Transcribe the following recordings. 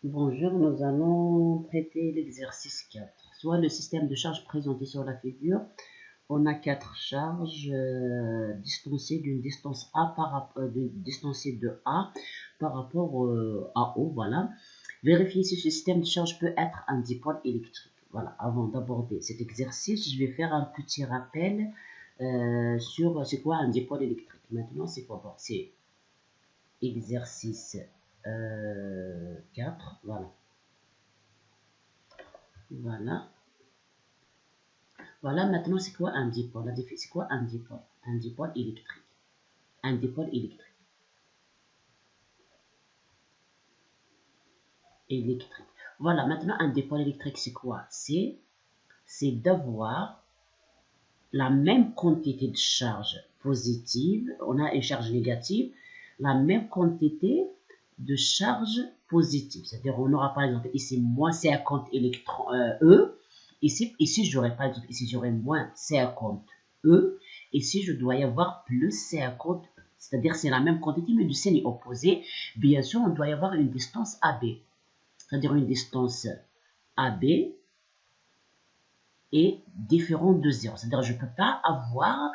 Bonjour, nous allons traiter l'exercice 4. Soit le système de charge présenté sur la figure. On a 4 charges distancées d'une distance A distancée de A par rapport à O. Voilà. Vérifier si ce système de charge peut être un dipôle électrique. Voilà. Avant d'aborder cet exercice, je vais faire un petit rappel sur c'est quoi un dipôle électrique. Maintenant, c'est quoi? Bon, c'est exercice 4. Voilà. Voilà. Voilà, maintenant, c'est quoi un dipôle? C'est quoi un dipôle? Un dipôle électrique. Un dipôle électrique. Électrique. Voilà, maintenant, un dipôle électrique, c'est quoi? C'est d'avoir la même quantité de charge positive, on a une charge négative, la même quantité de charge positive. C'est-à-dire, on aura par exemple ici moins 50 électrons E. Ici j'aurais par exemple, ici j'aurais moins 50 E. Ici, je dois y avoir plus 50 E. C'est-à-dire, c'est la même quantité, mais du signe opposé. Bien sûr, on doit y avoir une distance AB. C'est-à-dire une distance AB est différente de 0. C'est-à-dire je ne peux pas avoir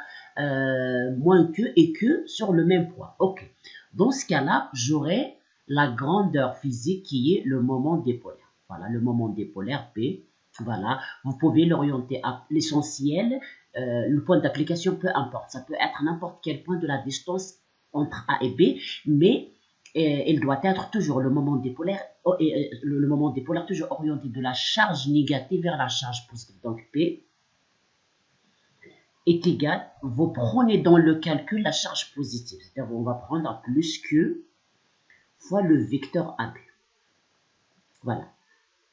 moins que et que sur le même point. Ok. Dans ce cas-là, j'aurai la grandeur physique qui est le moment dipolaire. Voilà, le moment dipolaire P. Voilà, vous pouvez l'orienter à l'essentiel. Le point d'application, peu importe. Ça peut être n'importe quel point de la distance entre A et B, mais il doit être toujours le moment dipolaire, le moment dipolaire toujours orienté de la charge négative vers la charge positive. Donc P est égal, vous prenez dans le calcul la charge positive, c'est-à-dire on va prendre plus que fois le vecteur AB. Voilà,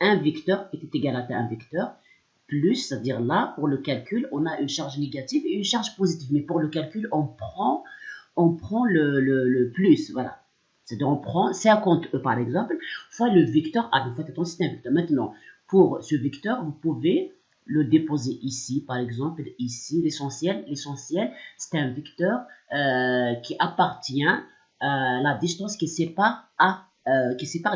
un vecteur est égal à un vecteur, plus, c'est-à-dire là, pour le calcul, on a une charge négative et une charge positive, mais pour le calcul, on prend le plus, voilà. C'est-à-dire, on prend 50 E par exemple, fois le vecteur A. Donc, faites attention, c'est un vecteur. Maintenant, pour ce vecteur, vous pouvez le déposer ici, par exemple, ici, l'essentiel, c'est un vecteur qui appartient à la distance qui sépare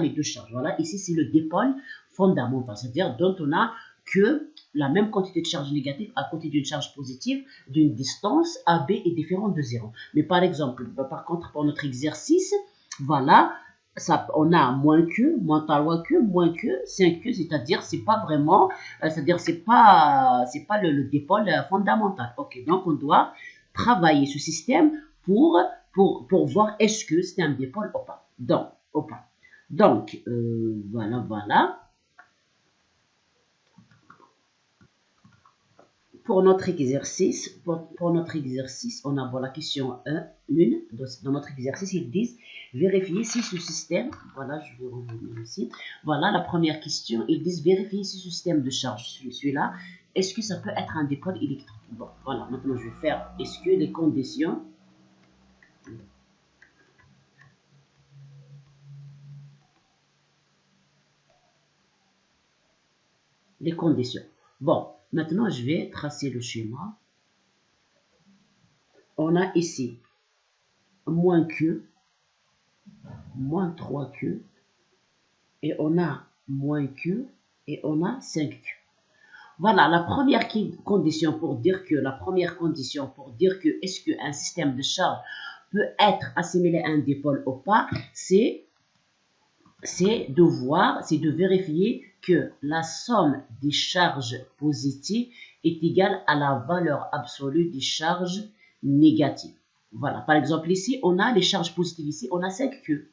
les deux charges. Voilà, ici, c'est le dipôle fondamental, c'est-à-dire dont on a que la même quantité de charge négative à côté d'une charge positive d'une distance AB est différente de 0. Mais par exemple, par contre, pour notre exercice, voilà, ça, on a moins que, moins 3 que, moins que, 5 que, c'est-à-dire c'est pas vraiment, c'est-à-dire c'est pas le dipôle fondamental. Ok, donc on doit travailler ce système pour voir est-ce que c'est un dipôle ou pas. Donc, voilà. Pour notre exercice, on a la question 1, dans notre exercice, ils disent vérifier si ce système, voilà, je vais revenir ici, voilà la première question, ils disent vérifier si ce système de charge, celui-là, est-ce que ça peut être un dipôle électrique? Bon, voilà, maintenant je vais faire, est-ce que les conditions, Bon, maintenant je vais tracer le schéma. On a ici moins que, moins 3Q, et on a moins Q, et on a 5Q. Voilà, la première condition pour dire que est-ce qu'un système de charge peut être assimilé à un dipôle ou pas, c'est de vérifier que la somme des charges positives est égale à la valeur absolue des charges négatives. Voilà, par exemple ici, on a les charges positives, ici on a 5Q.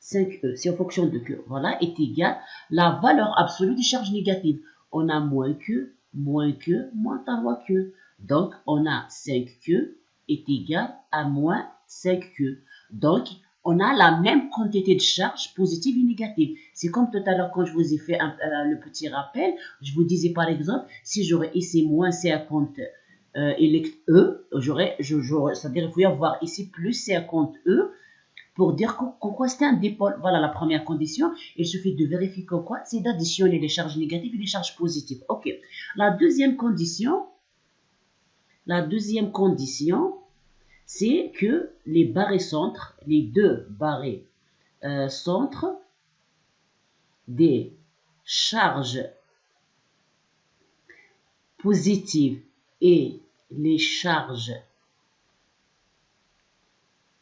5E, c'est en fonction de Q, voilà, est égal à la valeur absolue des charges négatives. On a moins Q, moins 3Q. Donc, on a 5Q est égal à moins 5Q. Donc, on a la même quantité de charges positives et négatives. C'est comme tout à l'heure quand je vous ai fait le petit rappel, je vous disais par exemple, si j'aurais ici moins 50 E, c'est-à-dire il faut y avoir ici plus 50 E, pour dire quoi c'est un dipôle. Voilà la première condition. Il suffit de vérifier quoi, c'est d'additionner les charges négatives et les charges positives. Ok. La deuxième condition, c'est que les barrés centres, les deux barrés centre des charges positives et les charges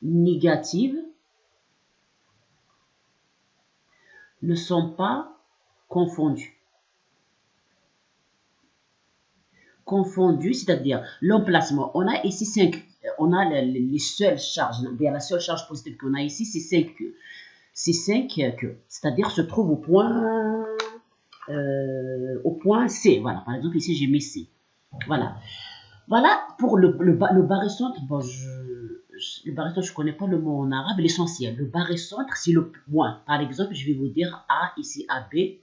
négatives ne sont pas confondus. Confondus, c'est-à-dire l'emplacement. On a ici 5, on a les seules charges, bien la seule charge positive qu'on a ici, c'est 5 Q. C'est 5 Q, c'est-à-dire se trouve au point C. Voilà, par exemple, ici j'ai mis C. Voilà. Voilà pour le barycentre. Bon, le barycentre, je ne connais pas le mot en arabe, l'essentiel. Le barycentre, c'est le point. Par exemple, je vais vous dire A, ici AB.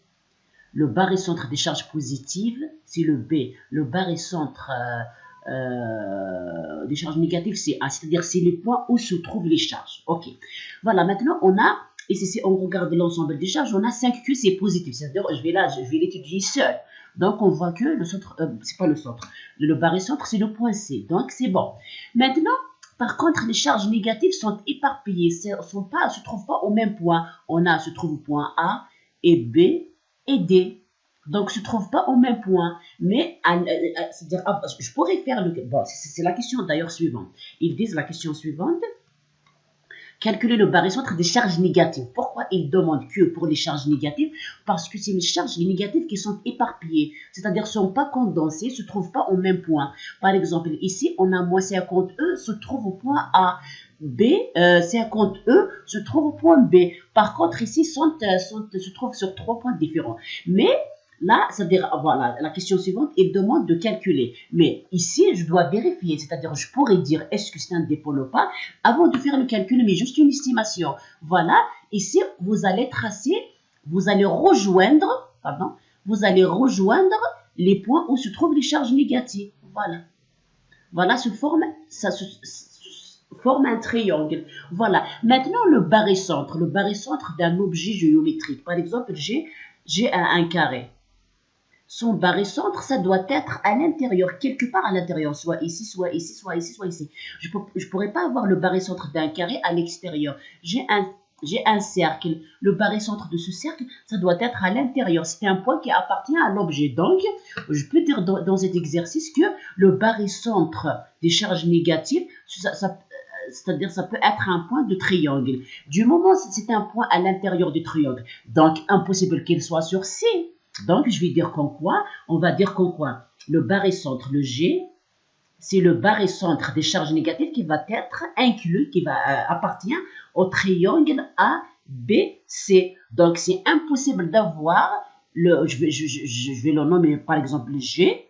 Le barycentre des charges positives, c'est le B. Le barycentre des charges négatives, c'est A. C'est-à-dire, c'est les points où se trouvent les charges. Ok. Voilà, maintenant, on a, ici, si on regarde l'ensemble des charges, on a 5Q, c'est positif. C'est-à-dire, je vais l'étudier seul. Donc, on voit que le centre, c'est pas le centre. Le barycentre, c'est le point C. Donc, c'est bon. Maintenant, par contre, les charges négatives sont éparpillées. Se trouvent pas au même point. On a, se trouve au point A et B et D. Donc, se trouvent pas au même point. Mais, c'est-à-dire, je pourrais faire le... Bon, c'est la question d'ailleurs suivante. Ils disent la question suivante. Calculer le barycentre des charges négatives. Pourquoi ils demandent que pour les charges négatives? Parce que c'est les charges négatives qui sont éparpillées, c'est-à-dire ne sont pas condensées, ne se trouvent pas au même point. Par exemple, ici, on a moins 50E se trouve au point A. B, 50E se trouve au point B. Par contre, ici, se trouvent sur 3 points différents. Mais là, c'est-à-dire, voilà, la question suivante, il demande de calculer. Mais ici, je dois vérifier, c'est-à-dire, je pourrais dire est-ce que c'est un dipôle ou pas, avant de faire le calcul, mais juste une estimation. Voilà, ici, vous allez tracer, vous allez rejoindre les points où se trouvent les charges négatives. Voilà. Voilà, ça se forme un triangle. Voilà. Maintenant, le barycentre d'un objet géométrique. Par exemple, j'ai un carré. Son barycentre, ça doit être à l'intérieur, quelque part à l'intérieur, soit ici, soit ici, soit ici, soit ici. Je ne pourrais pas avoir le barycentre d'un carré à l'extérieur. J'ai un cercle. Le barycentre de ce cercle, ça doit être à l'intérieur. C'est un point qui appartient à l'objet. Donc, je peux dire dans cet exercice que le barycentre des charges négatives, c'est-à-dire ça peut être un point de triangle. Du moment où c'est un point à l'intérieur du triangle, donc impossible qu'il soit sur C. Donc, je vais dire qu'en quoi? On va dire qu'en quoi? Le barycentre, le G, c'est le barycentre des charges négatives qui va être inclus, qui va appartient au triangle ABC. Donc, c'est impossible d'avoir je vais le nommer par exemple G.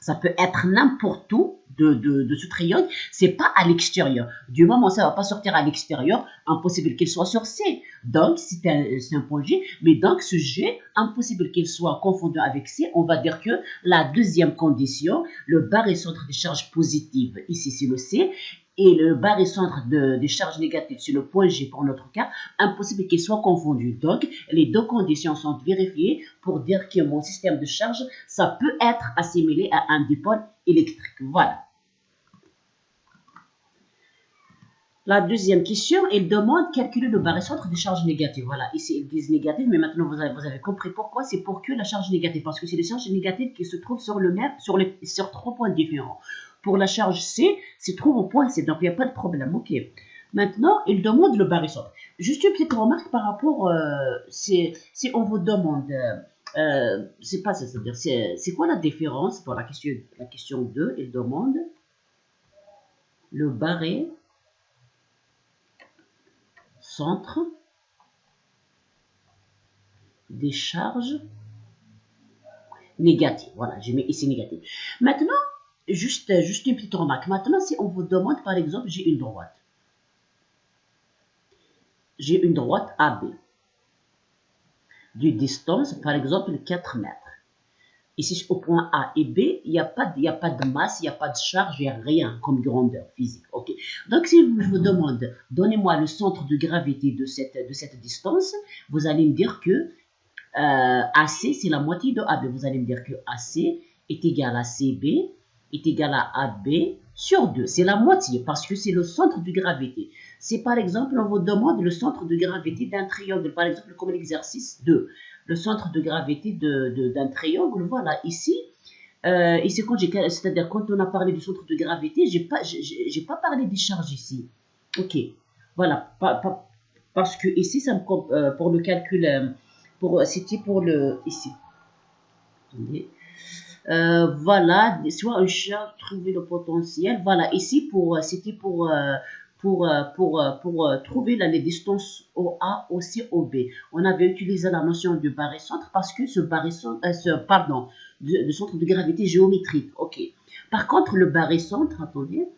Ça peut être n'importe où de ce triangle, c'est pas à l'extérieur. Du moment où ça ne va pas sortir à l'extérieur, impossible qu'il soit sur C. Donc, c'est un point G, mais donc ce G, impossible qu'il soit confondu avec C. On va dire que la deuxième condition, le barycentre des charges positives, ici c'est le C, et le barycentre des charges négatives sur le point G pour notre cas, impossible qu'ils soient confondus. Donc, les deux conditions sont vérifiées pour dire que mon système de charge, ça peut être assimilé à un dipôle électrique. Voilà. La deuxième question, il demande de calculer le barycentre des charges négatives. Voilà, ici ils disent négative, mais maintenant vous avez compris pourquoi. C'est pour que la charge négative, parce que c'est les charges négatives qui se trouvent sur 3 points différents. Pour la charge C, se trouve au point C, donc il n'y a pas de problème. Ok. Maintenant, il demande le barycentre. Juste une petite remarque par rapport, si on vous demande, c'est pas ça, c'est-à-dire, c'est quoi la différence pour la question 2, il demande le barycentre des charges négatives. Voilà, j'ai mis ici négative. Maintenant, juste une petite remarque. Maintenant, si on vous demande, par exemple, j'ai une droite. J'ai une droite AB. De distance, par exemple, 4 mètres. Ici, au point A et B, il n'y a pas de masse, il n'y a pas de charge, il n'y a rien comme grandeur physique. Ok. Donc, si je vous demande, donnez-moi le centre de gravité de cette distance, vous allez me dire que AC, c'est la moitié de AB. Vous allez me dire que AC est égal à CB est égal à AB sur 2. C'est la moitié parce que c'est le centre de gravité. Si par exemple, on vous demande le centre de gravité d'un triangle, par exemple, comme l'exercice 2, le centre de gravité d'un triangle, voilà, ici, c'est-à-dire quand on a parlé du centre de gravité, j'ai pas parlé des charges ici. Ok, voilà, parce que ici, ça me, pour le calcul, c'était pour le, ici. Attendez. Voilà, soit un charge, trouver le potentiel. Voilà, ici, c'était pour trouver les distances OA, OC, OB. On avait utilisé la notion du barycentre parce que ce barycentre, pardon, de centre de gravité géométrique. Ok. Par contre, le barycentre, attendez.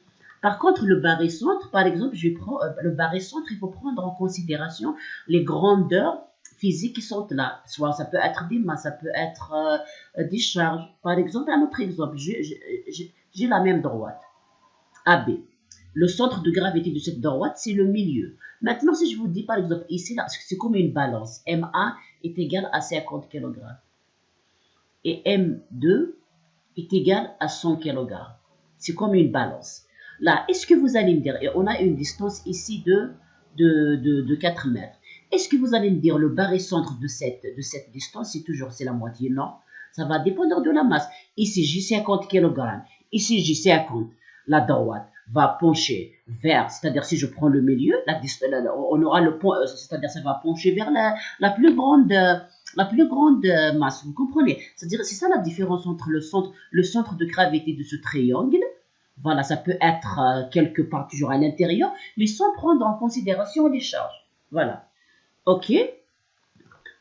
Par contre, le barycentre, par exemple, je prends le barycentre, il faut prendre en considération les grandeurs physiques qui sont là. Soit ça peut être des masses, ça peut être des charges. Par exemple, un autre exemple, j'ai la même droite, AB. Le centre de gravité de cette droite, c'est le milieu. Maintenant, si je vous dis, par exemple, ici, c'est comme une balance. MA est égal à 50 kg. Et M2 est égal à 100 kg. C'est comme une balance. Là, est-ce que vous allez me dire, et on a une distance ici de 4 mètres. Est-ce que vous allez me dire le barycentre de cette distance, c'est la moitié? Non. Ça va dépendre de la masse. Ici, j'ai 50 kg. Ici, j'ai 50. La droite va pencher vers, c'est-à-dire si je prends le milieu, on aura le point, c'est-à-dire ça va pencher vers la plus grande masse. Vous comprenez? C'est-à-dire, c'est ça la différence entre le centre de gravité de ce triangle. Voilà, ça peut être quelque part toujours à l'intérieur, mais sans prendre en considération les charges. Voilà. Ok.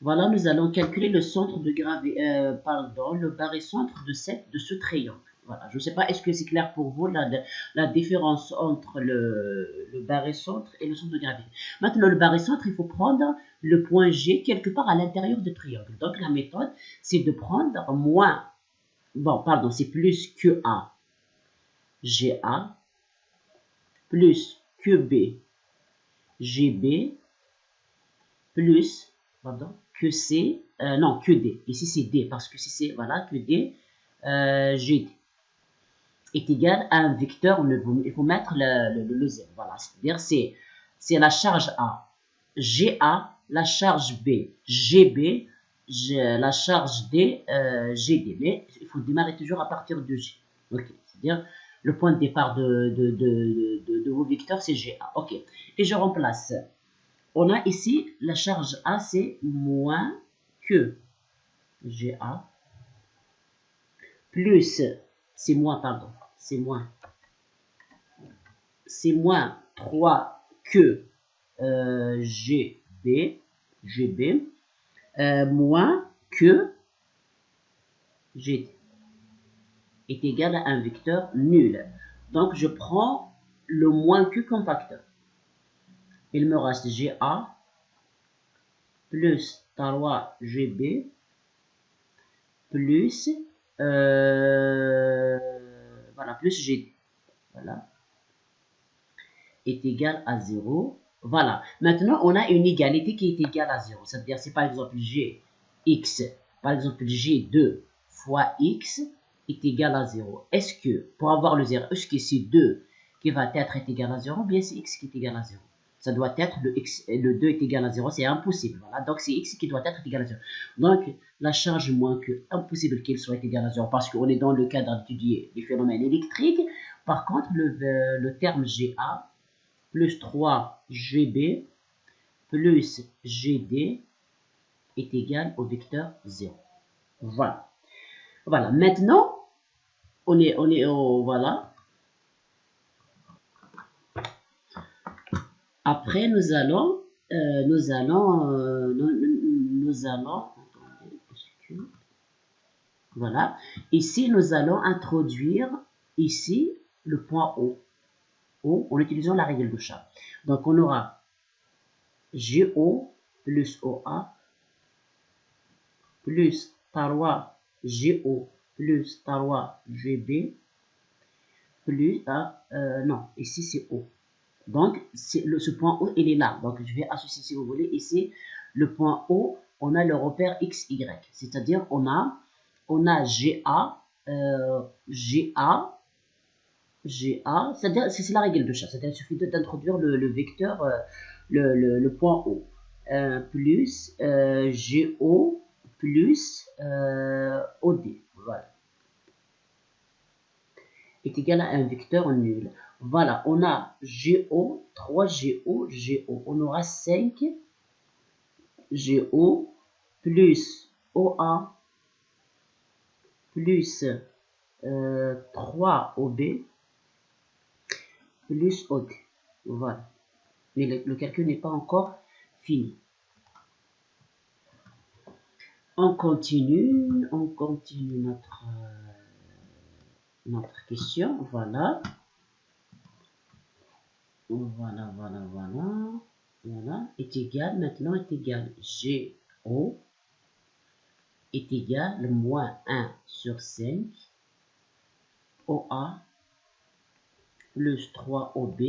Voilà, nous allons calculer le centre de gravité, le barycentre de ce triangle. Voilà, je ne sais pas, est-ce que c'est clair pour vous la différence entre le barycentre et le centre de gravité. Maintenant, le barycentre, il faut prendre le point G quelque part à l'intérieur du triangle. Donc, la méthode, c'est de prendre moins, bon, pardon, c'est plus QA, GA, plus QB, GB, plus, pardon, QC, non, QD. Ici, c'est D, parce que si c'est, voilà, QD, GD est égal à un vecteur, il faut mettre le Z. Voilà, c'est-à-dire, c'est la charge A, GA, la charge B, GB, la charge D, GD. Mais il faut démarrer toujours à partir de G. Ok, c'est-à-dire, le point de départ de vos vecteurs, c'est GA. Ok, et je remplace. On a ici la charge A, c'est moins que GA, plus, c'est moins, pardon, c'est moins 3 que GB, moins que GD est égal à un vecteur nul. Donc, je prends le moins que comme facteur. Il me reste GA plus 3 GB plus voilà, plus GD. Voilà. Est égal à 0. Voilà. Maintenant, on a une égalité qui est égale à 0. C'est-à-dire, c'est par exemple Gx, par exemple G2 fois X est égal à 0. Est-ce que, pour avoir le 0, est-ce que c'est 2 qui va être égal à 0 ou bien c'est X qui est égal à 0? Ça doit être le 2 est égal à 0, c'est impossible. Voilà. Donc, c'est X qui doit être égal à 0. Donc, la charge moins que, impossible qu'il soit égal à 0 parce qu'on est dans le cadre d'étudier les phénomènes électriques. Par contre, le terme GA plus 3 GB plus GD est égal au vecteur 0. Voilà. Voilà. Maintenant, voilà. Après, nous allons, voilà. Ici, nous allons introduire ici le point O. En utilisant la règle de Charles. Donc, on aura GO plus OA plus 3 GO plus 3 GB plus, non, ici c'est O. Donc, ce point O, il est là. Donc, je vais associer, si vous voulez, ici, le point O, on a le repère XY. C'est-à-dire, on a GA GA, c'est la règle de chasse, c'est-à-dire il suffit d'introduire le vecteur, le point O, plus GO plus OD, voilà, est égal à un vecteur nul. Voilà, on a GO, 3GO, GO, on aura 5 GO plus OA plus 3 OB plus OD. Voilà. Mais le calcul n'est pas encore fini. On continue notre question. Voilà. Voilà. Voilà. Est égal, maintenant est égal GO est égal moins 1 sur 5 OA plus 3 OB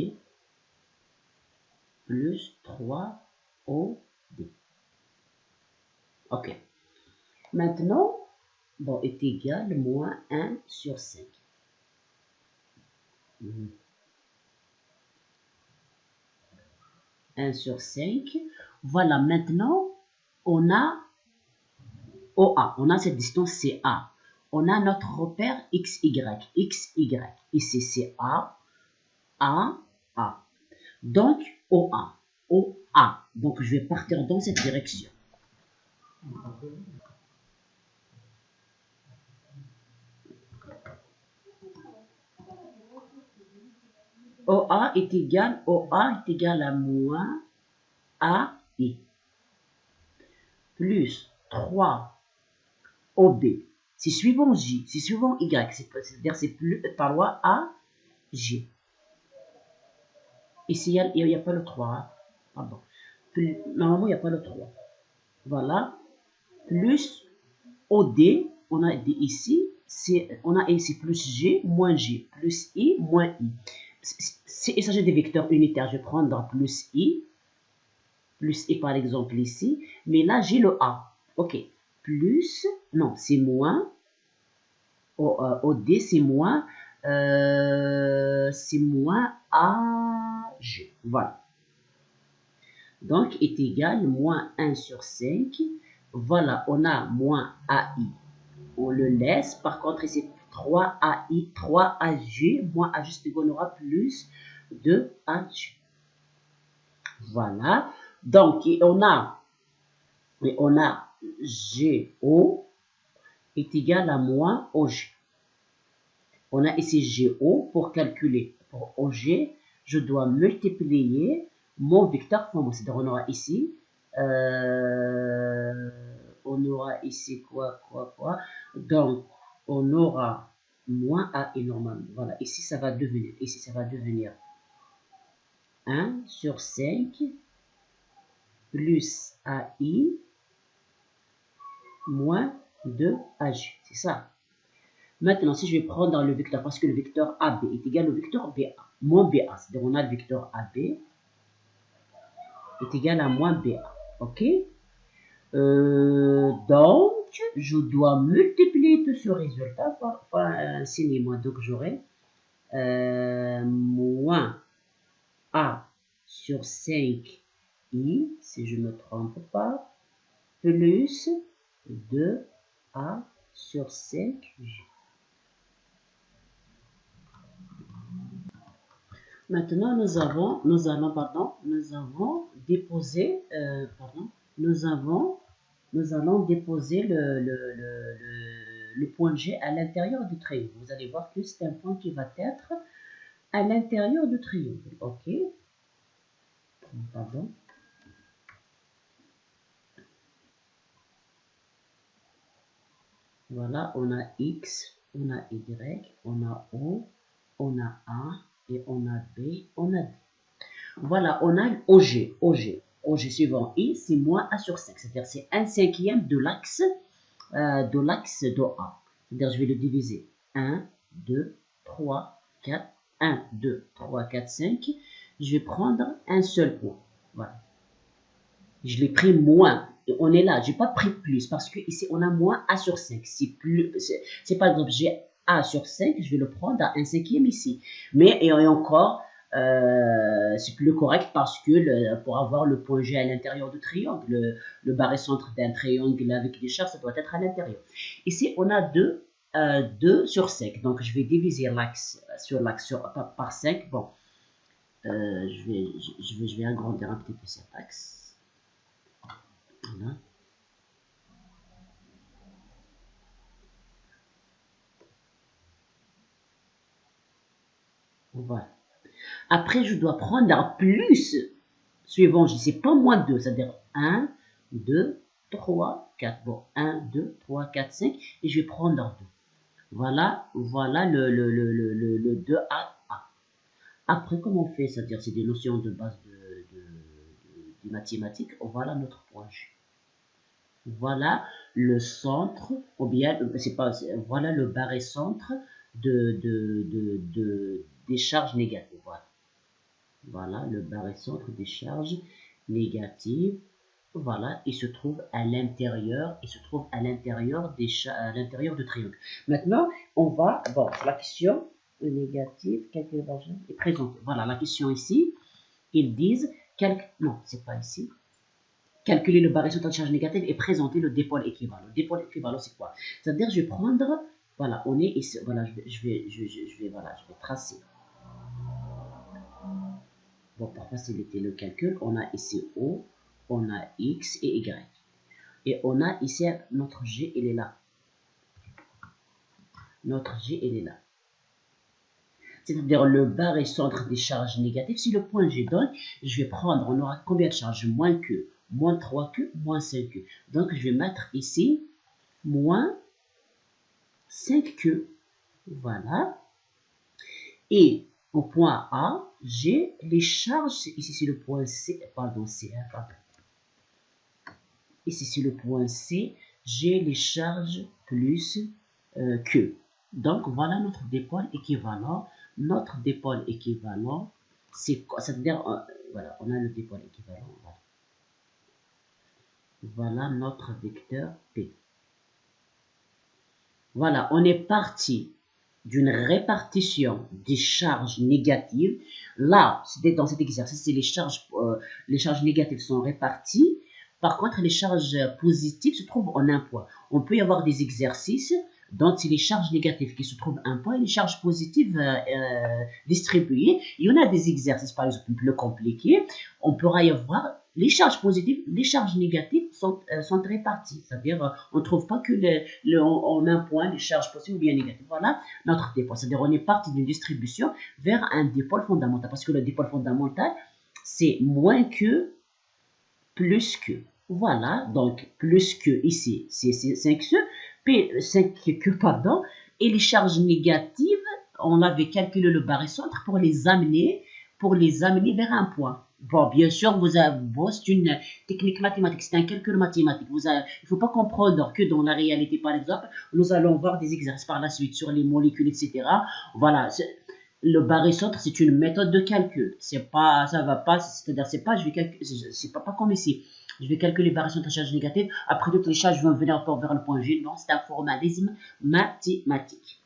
plus 3 OD. Ok. Maintenant, bon, est égal moins 1 sur 5. 1 sur 5. Voilà, maintenant, on a OA. On a cette distance CA. On a notre repère XY. XY. Ici, c'est A. Donc, OA. OA. Donc, je vais partir dans cette direction. OA est égal à moins AI plus 3 OB. C'est suivant J, c'est suivant Y, c'est-à-dire c'est plus par loi AJ. Ici, il n'y a pas le 3, hein. Pardon. Normalement, il n'y a pas le 3. Voilà. Plus OD, on a D ici, on a ici plus G, moins G, plus I, moins I. Il s'agit des vecteurs unitaires, je vais prendre plus I par exemple ici, mais là j'ai le A, ok, plus, non, c'est moins, OD c'est moins AG, voilà. Donc est égal moins 1 sur 5, voilà, on a moins AI, on le laisse, par contre ici 3AI, 3AG, moins AG, c'est qu'on aura plus de AG. Voilà, donc on a GO est égal à moins OG. On a ici GO pour calculer. Pour OG, je dois multiplier mon vecteur formant. C'est-à-dire on aura ici, quoi. Donc, on aura moins A et normalement. Voilà, ici ça va devenir 1 sur 5 plus AI moins 2AG. C'est ça. Maintenant, si je vais prendre le vecteur, parce que le vecteur AB est égal au vecteur BA, moins BA, c'est-à-dire on a le vecteur AB est égal à moins BA. Ok? Donc, je dois multiplier tout ce résultat par un signe moins. Donc, j'aurai moins A sur 5I, si je ne me trompe pas, plus 2A sur 5G. Maintenant, nous avons déposé le point G à l'intérieur du triangle. Vous allez voir que c'est un point qui va être à l'intérieur du triangle. Ok. Pardon. Voilà, on a X, on a Y, on a O, on a A, et on a B, on a D. Voilà, on a OG. OG suivant I, c'est moins A sur 5. C'est-à-dire c'est 1/5 de l'axe de A. C'est-à-dire je vais le diviser. 1, 2, 3, 4. 1, 2, 3, 4, 5. Je vais prendre un seul point. Voilà. Je l'ai pris moins. Et on est là. Je n'ai pas pris plus parce que ici on a moins A sur 5. C'est par exemple, j'ai A sur 5, je vais le prendre à 1/5 ici. Mais et encore, c'est plus correct parce que pour avoir le point G à l'intérieur du triangle, le barycentre d'un triangle avec des charges, ça doit être à l'intérieur. Ici, on a 2 sur 5. Donc, je vais diviser l'axe par 5. Bon, je vais agrandir un petit peu cet axe. Voilà. Voilà. Après, je dois prendre un plus suivant, je ne sais pas moins 2, c'est-à-dire 1, 2, 3, 4. Bon, 1, 2, 3, 4, 5, et je vais prendre 2. Voilà le 2A. Après, comment on fait? C'est-à-dire, c'est des notions de base des mathématiques. Voilà notre point G. Voilà le centre, ou bien, c'est pas, voilà le barycentre des charges négatives. Voilà. Voilà le barycentre des charges négatives. Voilà, il se trouve à l'intérieur, à l'intérieur du triangle. Maintenant, on va, bon, la question négative, calcul est présentée. Voilà, la question ici, ils disent, non, c'est pas ici. Calculer le barycentre de charge négative et présenter le dipôle équivalent. Le dipôle équivalent, c'est quoi? C'est-à-dire, je vais prendre, voilà, on est ici, voilà, je vais tracer. Bon, pour faciliter le calcul, on a ici O, on a X et Y. Et on a ici notre G, il est là. Notre G, il est là. C'est-à-dire le barycentre des charges négatives. Si le point G donne, je vais prendre, on aura combien de charges? Moins Q, moins 3Q, moins 5Q. Donc, je vais mettre ici moins 5Q. Voilà. Et au point A, j'ai les charges, ici c'est le point C, pardon, C, pardon. Ici c'est le point C, j'ai les charges plus Q. Donc voilà notre dipôle équivalent. Notre dipôle équivalent, c'est quoi? C'est-à-dire, voilà, on a le dipôle équivalent. Voilà notre vecteur P. Voilà, on est parti d'une répartition des charges négatives. Là, dans cet exercice, les charges négatives sont réparties. Par contre, les charges positives se trouvent en un point. On peut y avoir des exercices dont c'est les charges négatives qui se trouvent un point et les charges positives distribuées. Il y en a des exercices, par exemple, plus compliqués. On pourra y avoir les charges positives, les charges négatives sont réparties. C'est-à-dire, on ne trouve pas que en un point les charges positives ou bien négatives. Voilà notre dipôle. C'est-à-dire, on est parti d'une distribution vers un dipôle fondamental. Parce que le dipôle fondamental, c'est moins que plus que. Voilà, donc plus que ici, c'est 5Q, pardon, et les charges négatives, on avait calculé le barycentre pour les amener vers un point. Bon, bien sûr, c'est une technique mathématique, c'est un calcul mathématique. Il ne faut pas comprendre que dans la réalité, par exemple, nous allons voir des exercices par la suite sur les molécules, etc. Voilà, le barycentre, c'est une méthode de calcul. C'est pas, ça va pas, c'est-à-dire, c'est pas, je vais calculer, c'est pas comme ici. Je vais calculer les barycentres de charge négative. Après, toutes les charges vont venir vers le point G. Non, c'est un formalisme mathématique.